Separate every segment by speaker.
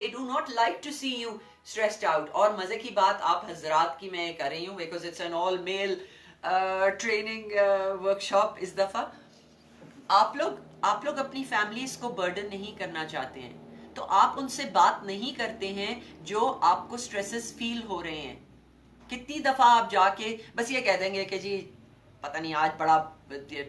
Speaker 1: they do not like to see you stressed out. اور مزے کی بات آپ حضرات کی میں کر رہی ہوں because it's an all male training workshop اس دفعہ. آپ لوگ اپنی فیملیز کو برڈن نہیں کرنا چاہتے ہیں تو آپ ان سے بات نہیں کرتے ہیں جو آپ کو سٹریسز فیل ہو رہے ہیں. کتنی دفعہ آپ جا کے بس یہ کہہ دیں گے کہ جی پتہ نہیں آج بڑا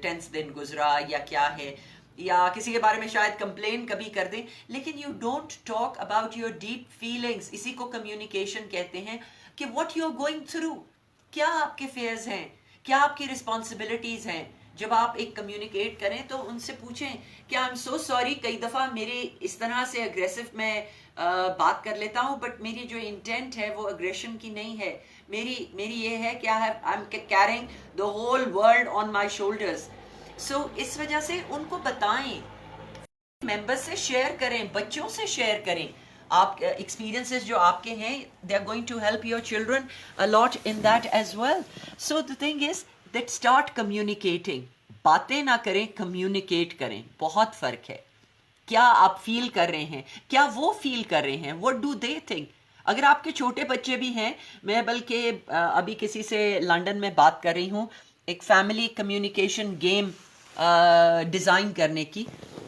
Speaker 1: ٹینس دن گزرا یا کیا ہے, یا کسی کے بارے میں شاید کمپلین کبھی کر دیں, لیکن you don't talk about your deep feelings. اسی کو کمیونیکیشن کہتے ہیں کہ what you are going through, کیا آپ کے فیئرز ہیں, کیا آپ کی رسپانسبلٹیز ہیں. جب آپ ایک کمیونیکیٹ کریں تو ان سے پوچھیں کہ آئی ایم سو سوری, کئی دفعہ میرے اس طرح سے اگریسو میں بات کر لیتا ہوں بٹ میری جو انٹینٹ ہے وہ اگریشن کی نہیں ہے, میری یہ ہے کہ I am caring the whole world on my shoulders. So اس وجہ سے ان کو بتائیں, ممبر سے شیئر کریں, بچوں سے شیئر کریں آپ ایکسپیرینسز جو آپ کے ہیں. They are going to help your children a lot in that as well. So the thing is that start communicating. باتیں نہ کریں, کمیونیکیٹ کریں, بہت فرق ہے. کیا آپ فیل کر رہے ہیں, کیا وہ فیل کر رہے ہیں, what do they think. اگر آپ کے چھوٹے بچے بھی ہیں, میں بلکہ ابھی کسی سے لنڈن میں بات کر رہی ہوں ایک فیملی کمیونیکیشن گیم ڈیزائن کرنے کی,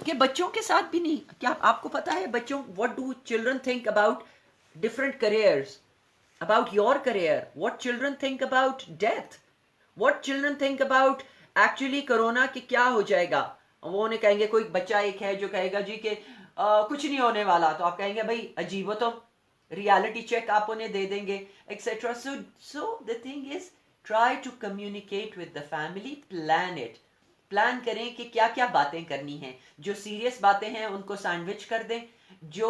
Speaker 1: کہ بچوں کے ساتھ بھی نہیں, کیا آپ کو پتا ہے بچوں what do children think about different careers, about your career, what children think about death, what children think about actually corona کہ کیا ہو جائے گا. وہ انہیں کہیں گے, کوئی بچہ ایک ہے جو کہے گا جی کہ کچھ نہیں ہونے والا, تو آپ کہیں گے بھائی عجیب ہو, تو ریالٹی چیک آپ انہیں دے دیں گے etcetera. So the thing is try to communicate with the family, plan it. Plan کریں کہ کیا کیا باتیں کرنی ہیں. جو سیریس باتیں ہیں ان کو سینڈوچ کر دیں, جو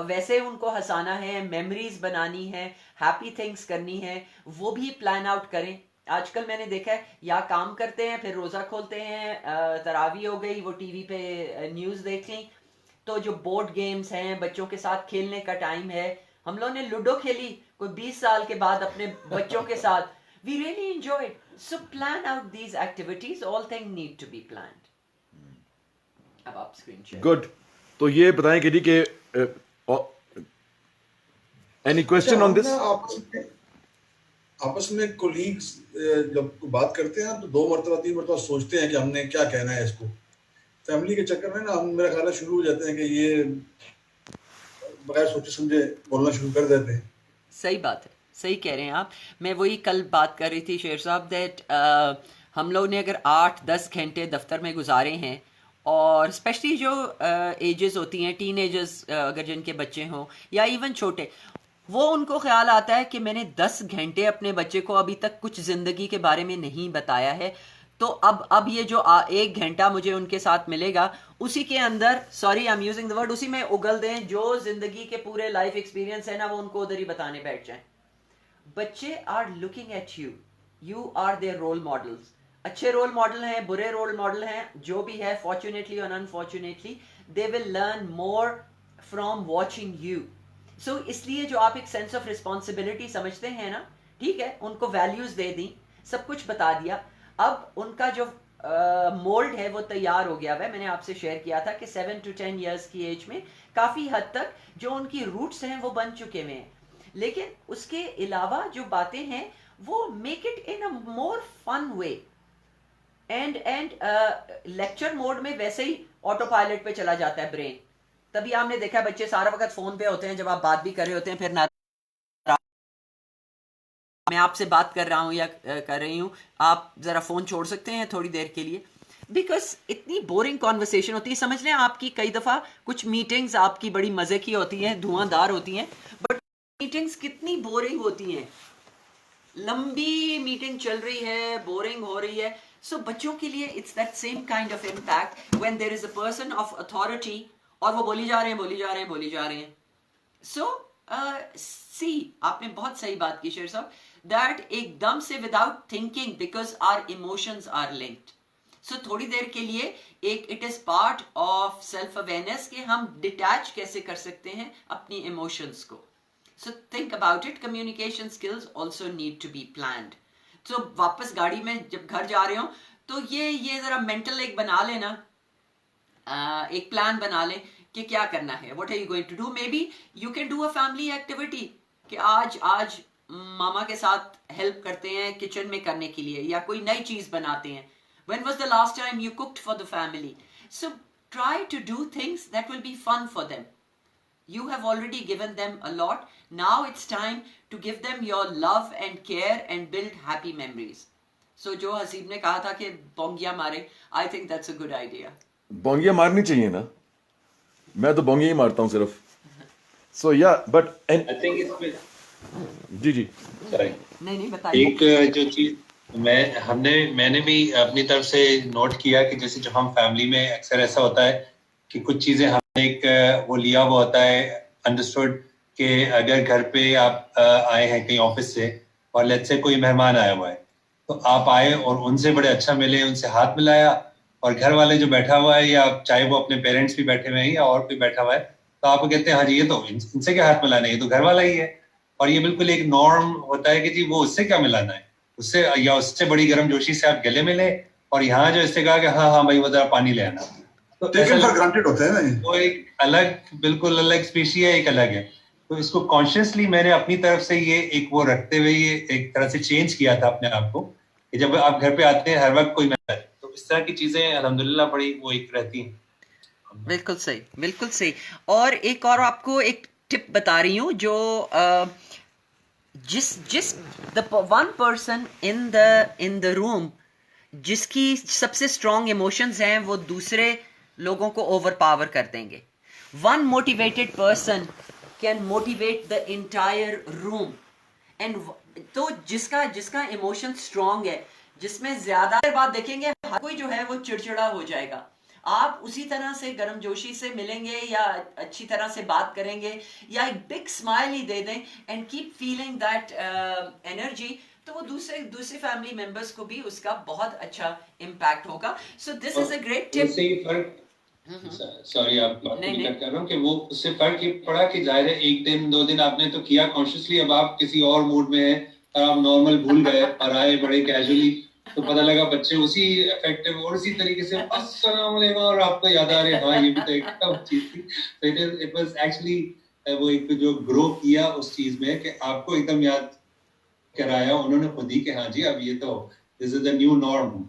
Speaker 1: ویسے ان کو ہنسانا ہے, میموریز بنانی ہے, ہیپی تھنگس کرنی ہے, وہ بھی پلان آؤٹ کریں. آج کل میں نے دیکھا ہے یا کام کرتے ہیں پھر روزہ کھولتے ہیں, تراویح ہو گئی, وہ ٹی وی پہ نیوز دیکھ لیں, تو جو بورڈ گیمز ہیں بچوں کے ساتھ کھیلنے کا ٹائم ہے. ہم لوگوں نے لوڈو کھیلی کوئی 20 سال کے بعد اپنے بچوں کے ساتھ, we really enjoy it. So plan out these activities, all things need to be planned. اب آپ اسکرین شیئر.
Speaker 2: گڈ. تو یہ بتائیں کہ جی کہ اینی کوشچن آن دس.
Speaker 3: آپس میں کولیگز جب بات کرتے ہیں تو 2 مرتبہ 3 مرتبہ سوچتے ہیں کہ ہم نے کیا کہنا ہے اس کو. فیملی کے چکر میں نا ہم میرا خیال ہے شروع ہو جاتے ہیں کہ یہ بغیر سوچے سمجھے بولنا شروع کر دیتے ہیں.
Speaker 1: صحیح بات ہے, صحیح کہہ رہے ہیں آپ. میں وہی کل بات کر رہی تھی شیر صاحب دیٹ ہم لوگ نے اگر 8-10 گھنٹے دفتر میں گزارے ہیں, اور اسپیشلی جو ایجز ہوتی ہیں ٹین ایجز اگر جن کے بچے ہوں یا ایون چھوٹے, وہ ان کو خیال آتا ہے کہ میں نے 10 گھنٹے اپنے بچے کو ابھی تک کچھ زندگی کے بارے میں نہیں بتایا ہے, تو اب یہ جو 1 گھنٹہ مجھے ان کے ساتھ ملے گا اسی کے اندر, sorry I am using the word, اسی میں اگل دیں جو زندگی کے پورے لائف ایکسپیرینس ہے نا, وہ ان کو ادھر ہی بتانے بیٹھ جائیں. بچے are looking at you, you are their role models. اچھے رول ماڈل ہیں, برے رول ماڈل ہیں, جو بھی ہے فارچونیٹلی اور unfortunately they will learn more from watching you. So اس لیے جو آپ ایک سینس آف رسپانسبلٹی سمجھتے ہیں نا, ٹھیک ہے, ان کو ویلیوز دے دیں, سب کچھ بتا دیا, اب ان کا جو مولڈ ہے وہ تیار ہو گیا ہے. میں نے آپ سے شیئر کیا تھا کہ 7 to 10 ایئرس کی ایج میں کافی حد تک جو ان کی روٹس ہیں وہ بن چکے ہوئے ہیں, لیکن اس کے علاوہ جو باتیں ہیں وہ make it in a more fun way. And lecture mode میں ویسے ہی آٹو پائلٹ پہ چلا جاتا ہے برین. تبھی آپ نے دیکھا بچے سارا وقت فون پہ ہوتے ہیں, جب آپ بات بھی کر رہے ہوتے ہیں پھر نہ میں آپ سے بات کر رہا ہوں یا کر رہی ہوں, آپ ذرا فون چھوڑ سکتے ہیں تھوڑی دیر کے لیے, بیکاز اتنی بورنگ کانورسیشن ہوتی ہے. سمجھ لیں آپ کی کئی دفعہ کچھ میٹنگز آپ کی بڑی مزے کی ہوتی ہیں, دھواں دار ہوتی ہیں, بٹ میٹنگز کتنی بورنگ ہوتی ہیں, لمبی میٹنگ چل رہی ہے, بورنگ ہو رہی ہے. سو بچوں کے لیے it's that same kind of impact when there is a person of authority اور وہ بولی جا رہے ہیں. سو سی آپ نے بہت صحیح بات کی شیر صاحب, دیٹ ایک دم سے without thinking, because our emotions are linked. So تھوڑی دیر کے لیے ایک it is part of self awareness کہ ہم ڈیٹیچ کیسے کر سکتے ہیں اپنی ایموشنز کو. So think about it. Communication skills also need to be planned. So واپس گاڑی میں جب گھر جا رہے ہوں تو یہ ذرا مینٹل ایک بنا لینا, ایک پلان بنا لیں کہ کیا کرنا ہے. What are you going to do? Maybe you can do a family activity کہ آج ماما کے ساتھ ہیلپ کرتے ہیں کچن میں کرنے کے لیے یا کوئی نئی چیز بناتے ہیں. When was the last time you cooked for the family? So try to do things that will be fun for them. You have already given them a lot. Now it's time to give them your love and care and build happy memories. So جو حسیب نے کہا تھا کہ بونگیا مارے, I think that's a good idea.
Speaker 2: بونگیا مارنی چاہیے نا, میں تو بونگیا ہی مارتا ہوں صرف. سو یا but
Speaker 4: I think it's been...
Speaker 2: جی جی
Speaker 4: Sorry.
Speaker 1: نہیں بتائیے.
Speaker 4: ایک جو چیز میں نے بھی اپنی طرف سے نوٹ کیا کہ جیسے جو ہم فیملی میں اکثر ایسا ہوتا ہے کہ کچھ چیزیں ہم نے ایک وہ لیا ہوا ہوتا ہے انڈرسٹوڈ کہ اگر گھر پہ آپ آئے ہیں کہیں آفس سے اور لیٹ سے کوئی مہمان آیا ہوا ہے تو آپ آئے اور ان سے بڑے اچھا ملے, ان سے ہاتھ ملایا, اور گھر والے جو بیٹھا ہوا ہے یا چاہے وہ اپنے پیرنٹس بھی بیٹھے ہوئے ہیں یا اور کوئی بیٹھا ہوا ہے تو آپ کو کہتے ہیں ہاں جی یہ تو ان سے کیا ہاتھ ملانا ہے, یہ تو گھر والا ہی ہے. اور یہ بالکل ایک نارم ہوتا ہے کہ جی وہ اس سے کیا ملانا ہے, اس سے یا اس سے بڑی گرم جوشی سے آپ گلے ملے, اور یہاں جو اس سے کہا کہ ہاں بھائی وہ ذرا پانی لے آنا, تو وہ ایک الگ بالکل الگ اسپیشی ہے, ایک الگ ہے. تو اس کو کانشیسلی میں نے اپنی طرف سے یہ ایک وہ رکھتے ہوئے یہ ایک طرح سے چینج کیا تھا اپنے آپ کو کہ جب آپ گھر پہ آتے ہیں ہر وقت کوئی ملتا ہے, تو اس طرح کی چیزیں الحمدللہ بڑی وہ ایک رہتی ہیں.
Speaker 1: بالکل صحیح, بالکل صحیح. اور ایک اور آپ کو ایک ٹپ بتا رہی ہوں جو جس ون پرسن ان دا روم جس کی سب سے اسٹرانگ ایموشنز ہیں وہ دوسرے لوگوں کو اوور پاور کر دیں گے. One motivated person can motivate the entire room. And تو جس کا ایموشن اسٹرانگ ہے, جس میں زیادہ بات دیکھیں گے ہر کوئی جو ہے وہ چڑچڑا ہو جائے گا. آپ اسی طرح سے گرم جوشی سے ملیں گے یا اچھی طرح سے بات کریں گے یا ایک بگ اسمائل ہی دے دیں and keep feeling that energy, تو وہ دوسرے فیملی ممبرس کو بھی اس کا بہت اچھا امپیکٹ ہوگا. سو دس is a great tip.
Speaker 4: Sorry آپ کٹ کر رہا ہوں کہ وہ اس سے فرق یہ پڑا کہ ظاہر ہے ایک دن دو دن آپ نے تو کیا کانشیسلی, اب آپ کسی اور موڈ میں ہیں اور آپ نارمل بھول گئے اور آئے بڑے کیجولی, تو پتہ لگا بچے اسی افیکٹو اور اسی طریقے سے السلام علیکم اور آپ کو یاد آ رہے ہاں یہ بھی تو ایک چیز تھی. تو اٹ واز ایکچولی وہ ایک جو گرو کیا اس چیز میں کہ آپ کو ایک دم یاد کرایا انہوں نے خود ہی کہ ہاں جی اب یہ تو this is the new norm.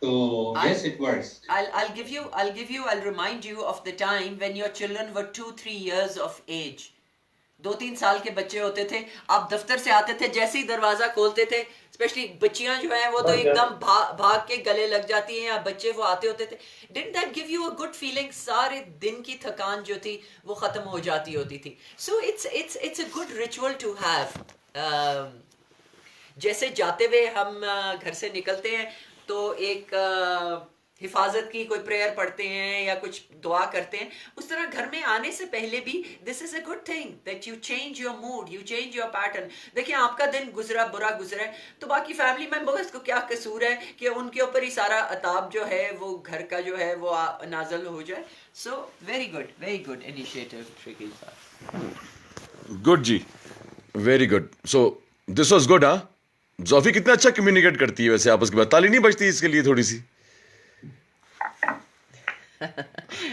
Speaker 4: So yes, it works.
Speaker 1: I'll remind you of the time when your children were 2-3 years of age. 2-3 سال کے بچے ہوتے تھے, آپ دفتر سے آتے تھے جیسے ہی دروازہ کھولتے تھے, اسپیشلی بچیاں جو ہیں وہ تو ایک دم بھاگ کے گلے لگ جاتی ہیں, یا بچے وہ آتے ہوتے تھے. Didn't that give you a good feeling? سارے دن کی تھکان جو تھی وہ ختم ہو جاتی ہوتی تھی. So it's a good ritual to have. جیسے جاتے ہوئے ہم گھر سے نکلتے ہیں تو ایک حفاظت کی کوئی پریئر پڑھتے ہیں یا کچھ دعا کرتے ہیں, اس طرح گھر میں آنے سے پہلے بھی this is a good thing that you change your mood, you change your pattern. دیکھیں آپ کا دن گزرا, برا گزرا ہے, تو باقی فیملی ممبرس کو کیا قصور ہے کہ ان کے اوپر ہی سارا عطاب جو ہے وہ گھر کا جو ہے وہ نازل ہو جائے. So very good initiative Shakeel Sahab.
Speaker 2: Good جی, very good. So this was good. ہاں زوفی کتنا اچھا کمیونیکیٹ کرتی ہے ویسے آپس کے بعد, تالی نہیں بجتی اس کے لیے تھوڑی سی؟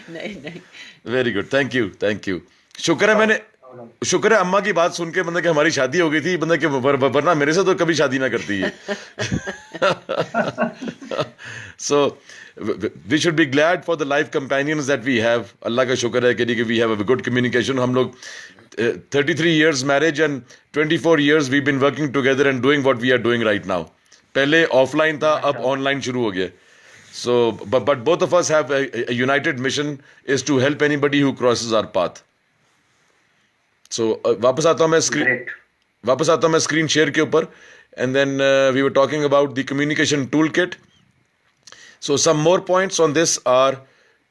Speaker 1: نہیں.
Speaker 2: Very good, thank you. شکر ہے اماں کی بات سن کے بندہ کہ ہماری شادی ہو گئی تھی, بندہ کہ ورنہ میرے سے تو کبھی شادی نہ کرتی ہے. So we should be glad for the life companions that we have. Allah کا شکر ہے کہ we have a good communication. ہم لوگ 33 years marriage and 24 years we've been working together and doing what we are doing right now. پہلے of line تھا, اب on line شروع ہو گیا. So but both of us have a united mission is to help anybody who crosses our path. So واپس آتا ہوں میں screen share کے اوپر. And then we were talking about the communication toolkit. So some more points on this are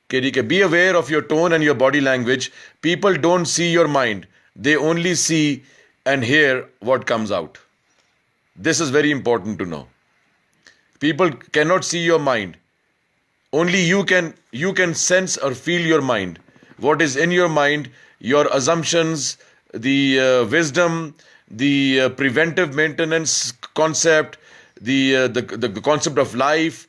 Speaker 2: be aware of your tone and your body language. People don't see your mind, they only see and hear what comes out. This is very important to know. People cannot see your mind, only you can sense or feel your mind, what is in your mind, your assumptions, the wisdom, the preventive maintenance concept, the concept of life,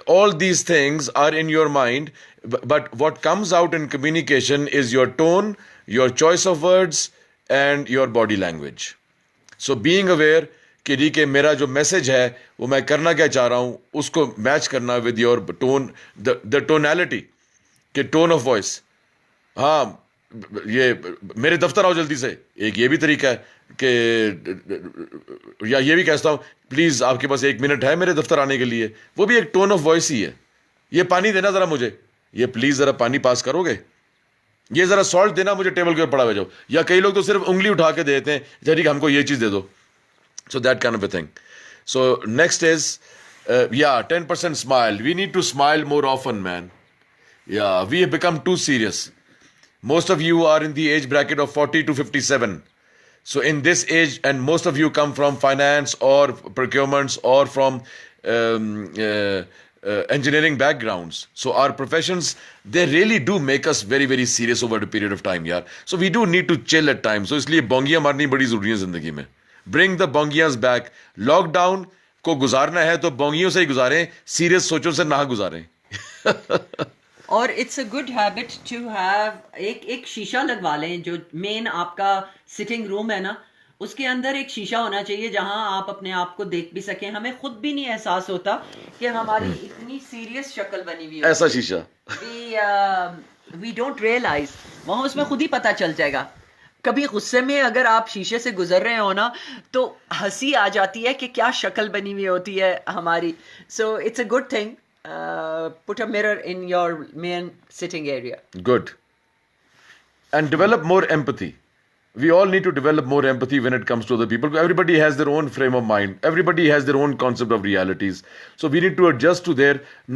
Speaker 2: all these things are in your mind, but what comes out in communication is your tone, your choice of words and your body language. So being aware کہ جی کہ میرا جو message ہے وہ میں کرنا کیا چاہ رہا ہوں اس کو میچ کرنا ود یور ٹون, دا ٹونیلٹی کہ ٹون آف وائس. ہاں یہ میرے دفتر آؤ جلدی سے, ایک یہ بھی طریقہ ہے کہ یا یہ بھی کہتا ہوں پلیز آپ کے پاس 1 منٹ ہے میرے دفتر آنے کے لیے, وہ بھی ایک ٹون آف وائس ہی ہے. یہ پانی دینا ذرا مجھے, یہ پلیز ذرا پانی پاس کرو گے, یہ ذرا سالٹ دینا مجھے ٹیبل کے اوپر پڑا ہوا جاؤ. یا کئی لوگ تو صرف انگلی اٹھا کے دیتے ہیں جی ہم کو یہ چیز دے دو. So that kind of a thing. So next is 10% smile. We need to smile more often, man. Yeah, we have become too serious. Most of you are in the age bracket of 40 to 57. So in this age, and most of you come from finance or procurements or from engineering backgrounds. So our professions, they really do make us very, very serious over a period of time, yeah. So we do need to chill at times. So isliye bongiyan marni badi zaruri hai zindagi mein. Bring the bongiyas back. Lock down کو گزارنا ہے تو بونگیوں سے ہی گزاریں, serious سوچوں سے نہ گزاریں.
Speaker 1: اور it's a good habit to have ایک شیشہ لگوا لیں جو مین آپ کا سٹنگ روم ہے نا, اس کے اندر ایک شیشہ ہونا چاہیے جہاں آپ اپنے آپ کو دیکھ بھی سکیں. ہمیں خود بھی نہیں احساس ہوتا کہ ہماری اتنی سیریس شکل بنی ہوئی ہے.
Speaker 2: ایسا شیشہ
Speaker 1: وی ڈونٹ ریئلائز, وہاں اس میں خود ہی پتہ چل جائے گا. کبھی غصے میں اگر آپ شیشے سے گزر رہے ہو نا تو ہنسی آ جاتی ہے کہ کیا شکل بنی ہوئی ہوتی ہے ہماری. So it's a good thing. Put a mirror in your main sitting area.
Speaker 2: Good. And develop more empathy. We all need to develop more empathy when it comes to other people. Everybody has their own frame of mind. Everybody has their own concept of realities. So we need to adjust to their,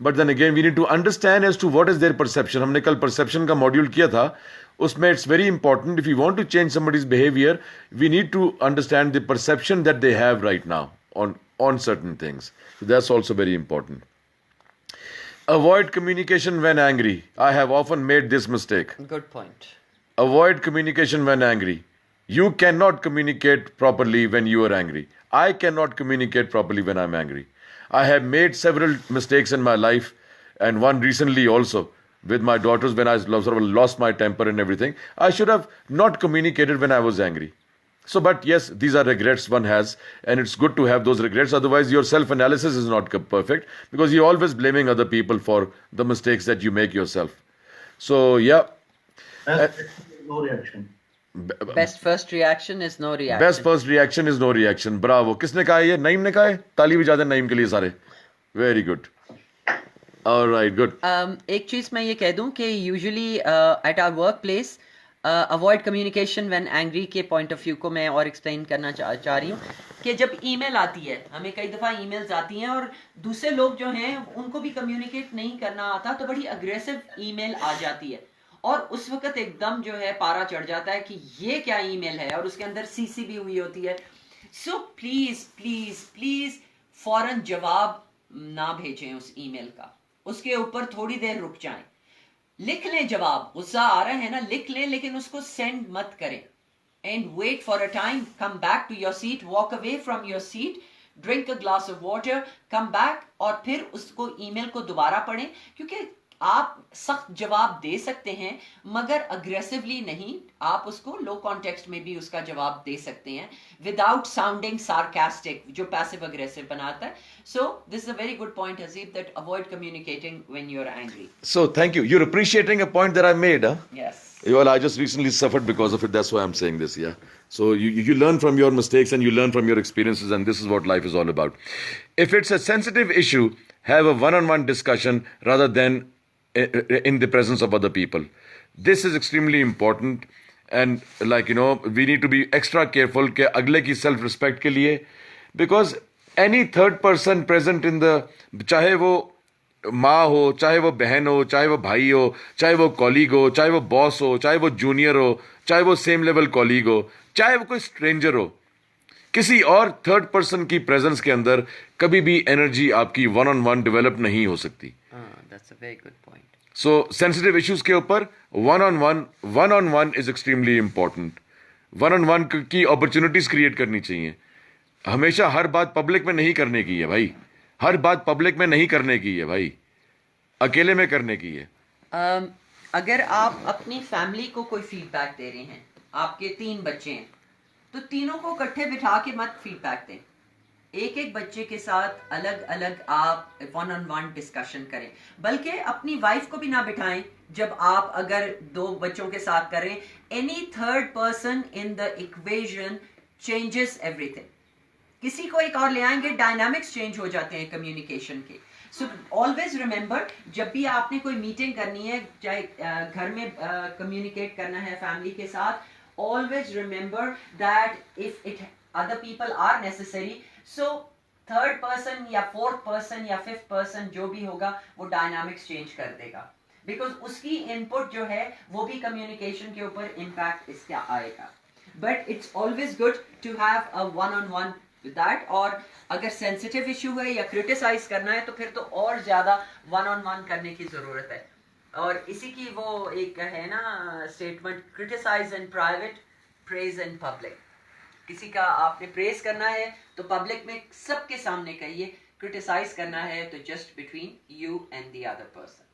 Speaker 2: But then again, we need to understand as to what is their perception. ہم نے کل perception کا module کیا تھا. اس میں it's very important, if you want to change somebody's behavior, we need to understand the perception that they have right now on certain things. So that's also very important. Avoid communication when angry. I have often made this mistake.
Speaker 1: Good point.
Speaker 2: Avoid communication when angry. You cannot communicate properly when you are angry. I cannot communicate properly when I'm angry. I have made several mistakes in my life, and one recently also with my daughters when I sort of lost my temper and everything. I should have not communicated when I was angry. So, but yes, these are regrets one has, and it's good to have those regrets. Otherwise, your self-analysis is not perfect because you're always blaming other people for the mistakes that you make yourself. So, yeah.
Speaker 3: No reaction.
Speaker 1: Best first reaction is no reaction.
Speaker 2: Best first reaction is no reaction. Bravo. کس نے کہا یہ؟ نعیم نے کہا ہے. تالی بھی جاتے ہیں نعیم کے لیے سارے. Very good. All right, good.
Speaker 1: ایک چیز میں یہ کہہ دوں کہ usually at our workplace avoid communication when angry کے پوائنٹ آف ویو کو میں اور ایکسپلین کرنا چاہ رہی ہوں کہ جب ای میل آتی ہے, ہمیں کئی دفعہ ای میلز آتی ہیں اور دوسرے لوگ جو ہیں ان کو بھی کمیونیکیٹ نہیں کرنا آتا تو بڑی اگریسو ای میل آ جاتی ہے اور اس وقت ایک دم جو ہے پارا چڑھ جاتا ہے کہ یہ کیا ای میل ہے اور اس کے اندر سی سی بھی ہوئی ہوتی ہے. سو پلیز پلیز پلیز فوراً جواب نہ بھیجیں اس ای میل کا, اس کے اوپر تھوڑی دیر رک جائیں, لکھ لیں جواب, غصہ آ رہا ہے نا لکھ لیں لیکن اس کو سینڈ مت کریں. And wait for a time, come back to your seat, walk away from your seat, drink a glass of water, come back اور پھر اس کو ای میل کو دوبارہ پڑھیں کیونکہ آپ سخت جواب دے سکتے ہیں مگر اگریسولی نہیں. آپ اس کو لو کانٹیکسٹ میں بھی اس کا جواب دے سکتے ہیں وداؤٹ ساؤنڈنگ سارکاسٹک جو پیسو اگریسو بناتا ہے. So this is a very good point, Haseeb, that avoid communicating when you're angry.
Speaker 2: So thank you. You're appreciating a point that I made, huh?
Speaker 1: Yes.
Speaker 2: Well, I just recently suffered because of it. That's why I'm saying this, yeah. So you learn from your mistakes and you learn from your experiences, and this is what life is all about. If it's a sensitive issue, have a one-on-one discussion rather than in the presence of other people. This is extremely important, and like, you know, we need to be extra careful کہ اگلے کی self respect کے لیے, because any third person present in the, چاہے وہ ماں ہو, چاہے وہ بہن ہو, چاہے وہ بھائی ہو, چاہے وہ کولیگ ہو, چاہے وہ باس ہو, چاہے وہ جونیئر ہو, چاہے وہ سیم لیول کولیگ ہو, چاہے وہ کوئی اسٹرینجر ہو, کسی اور تھرڈ پرسن کی پریزنس کے اندر کبھی بھی انرجی آپ کی ون آن ون ڈیولپ نہیں ہو سکتی.
Speaker 1: That's a very good point.
Speaker 2: So sensitive issues کے اوپر one on one is extremely important. One on one کی اپرچونیٹیز کریٹ کرنی چاہیے. ہمیشہ ہر بات پبلک میں نہیں کرنے کی ہے بھائی, ہر بات پبلک میں نہیں کرنے کی ہے بھائی, اکیلے میں کرنے کی ہے.
Speaker 1: اگر آپ اپنی فیملی کو کوئی فیڈ بیک دے رہے ہیں, آپ کے 3 بچے ہیں, تو تینوں کو اکٹھے بٹھا کے مت فیڈ بیک دیں, ایک ایک بچے کے ساتھ الگ الگ آپ 1-on-1 ڈسکشن کریں, بلکہ اپنی وائف کو بھی نہ بٹھائیں جب آپ اگر 2 بچوں کے ساتھ کریں. Any third person in the equation changes every thing. کسی کو ایک اور لے آئیں گے, ڈائنامکس چینج ہو جاتے ہیں کمیونیکیشن کے. سو آلویز ریمبر, جب بھی آپ نے کوئی میٹنگ کرنی ہے, چاہے گھر میں کمیونیکیٹ کرنا ہے فیملی کے ساتھ, always remember that if other people are necessary, so third person یا fourth person یا fifth person جو بھی ہوگا وہ ڈائنامکس چینج کر دے گا, بیکاز اس کی ان پٹ جو ہے وہ بھی کمیونیکیشن کے اوپر امپیکٹ اس کا آئے گا. But it's always good to have a 1-on-1 with that. اور اگر سینسیٹیو ایشو ہے یا کریٹیسائز کرنا ہے تو پھر تو اور زیادہ 1-on-1 کرنے کی ضرورت ہے. اور اسی کی وہ ایک ہے نا statement, criticize in private, praise in public. کسی کا آپ نے پریز کرنا ہے تو پبلک میں سب کے سامنے کہیے, کریٹیسائز کرنا ہے تو just between you and the other person.